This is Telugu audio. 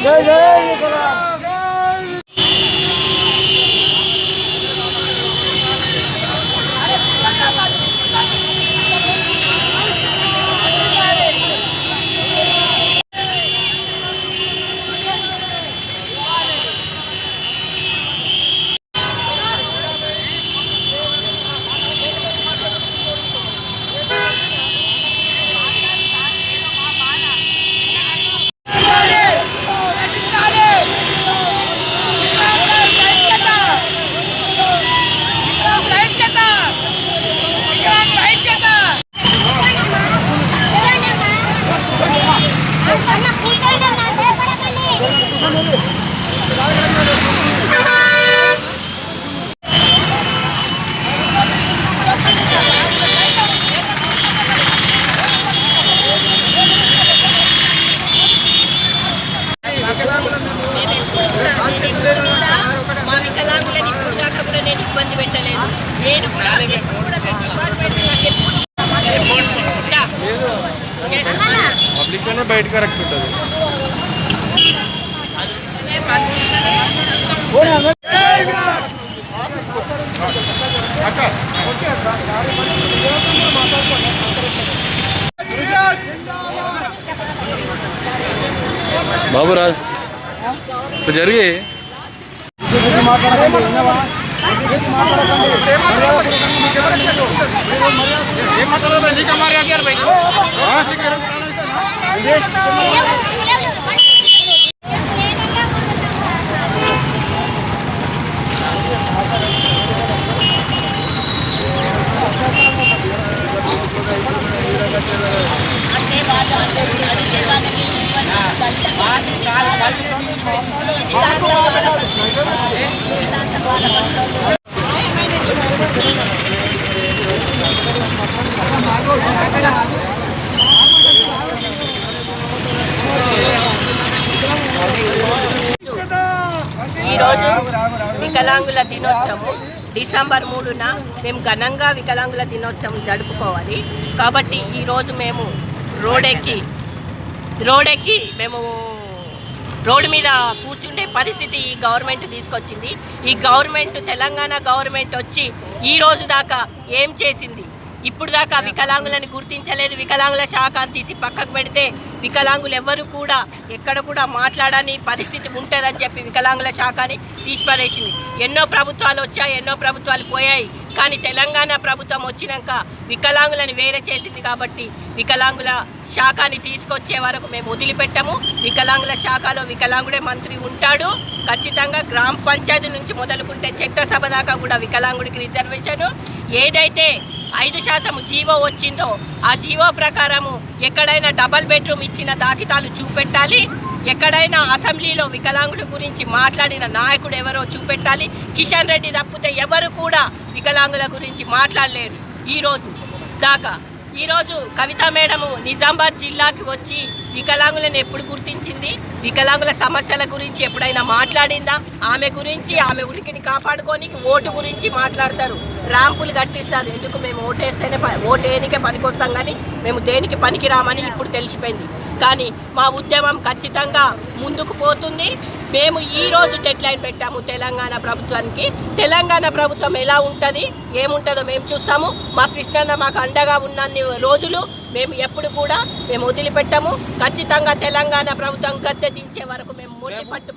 జై జై వికలాం. పబ్లిక్ బయట కరెక్ట్ ఉంటుంది. బాబురాజ్ జరిగి ఈరోజు వికలాంగుల దినోత్సవం డిసెంబర్ 3న మేము ఘనంగా వికలాంగుల దినోత్సవం జరుపుకోవాలి. కాబట్టి ఈరోజు మేము రోడెక్కి మేము రోడ్డు మీద కూర్చుండే పరిస్థితి ఈ గవర్నమెంట్ తీసుకొచ్చింది. ఈ గవర్నమెంట్ తెలంగాణ గవర్నమెంట్ వచ్చి ఈ రోజు దాకా ఏం చేసింది? ఇప్పుడు దాకా వికలాంగులను గుర్తించలేదు. వికలాంగుల శాఖను తీసి పక్కకు పెడితే వికలాంగులు ఎవ్వరు కూడా ఎక్కడ కూడా మాట్లాడని పరిస్థితి ఉంటుందని చెప్పి వికలాంగుల శాఖని తీసిపడేసింది. ఎన్నో ప్రభుత్వాలు వచ్చాయి, ఎన్నో ప్రభుత్వాలు పోయాయి. కానీ తెలంగాణ ప్రభుత్వం వచ్చినాక వికలాంగులను వేరే చేసింది. కాబట్టి వికలాంగుల శాఖని తీసుకొచ్చే వరకు మేము వదిలిపెట్టము. వికలాంగుల శాఖలో వికలాంగుడే మంత్రి ఉంటాడు. ఖచ్చితంగా గ్రామ పంచాయతీ నుంచి మొదలుకుంటే చట్టసభ దాకా కూడా వికలాంగుడికి రిజర్వేషన్. ఏదైతే 5% జీవో వచ్చిందో ఆ జీవో ప్రకారము ఎక్కడైనా డబల్ బెడ్రూమ్ ఇచ్చిన దాఖితాలు చూపెట్టాలి. ఎక్కడైనా అసెంబ్లీలో వికలాంగుడి గురించి మాట్లాడిన నాయకుడు ఎవరో చూపెట్టాలి. కిషన్ రెడ్డి తప్పితే ఎవరు కూడా వికలాంగుల గురించి మాట్లాడలేరు ఈరోజు దాకా. ఈరోజు కవిత మేడము నిజామాబాద్ జిల్లాకి వచ్చి వికలాంగులను ఎప్పుడు గుర్తించింది? వికలాంగుల సమస్యల గురించి ఎప్పుడైనా మాట్లాడిందా? ఆమె గురించి, ఆమె ఉనికిని కాపాడుకోనికి ఓటు గురించి మాట్లాడతారు, ర్యాంపులు కట్టిస్తారు. ఎందుకు? మేము ఓటేస్తేనే ఓటేనికే పనికొస్తాం, కానీ మేము దేనికి పనికిరామని ఇప్పుడు తెలిసిపోయింది. కానీ మా ఉద్యమం ఖచ్చితంగా ముందుకు పోతుంది. మేము ఈరోజు డెడ్లైన్ పెట్టాము తెలంగాణ ప్రభుత్వానికి. తెలంగాణ ప్రభుత్వం ఎలా ఉంటుంది, ఏముంటుందో మేము చూస్తాము. మా కృష్ణన్న మాకు అండగా ఉన్నన్ని రోజులు మేము ఎప్పుడు కూడా మేము వదిలిపెట్టాము. ఖచ్చితంగా తెలంగాణ ప్రభుత్వం గద్దె దించే వరకు మేము మొండి పట్టు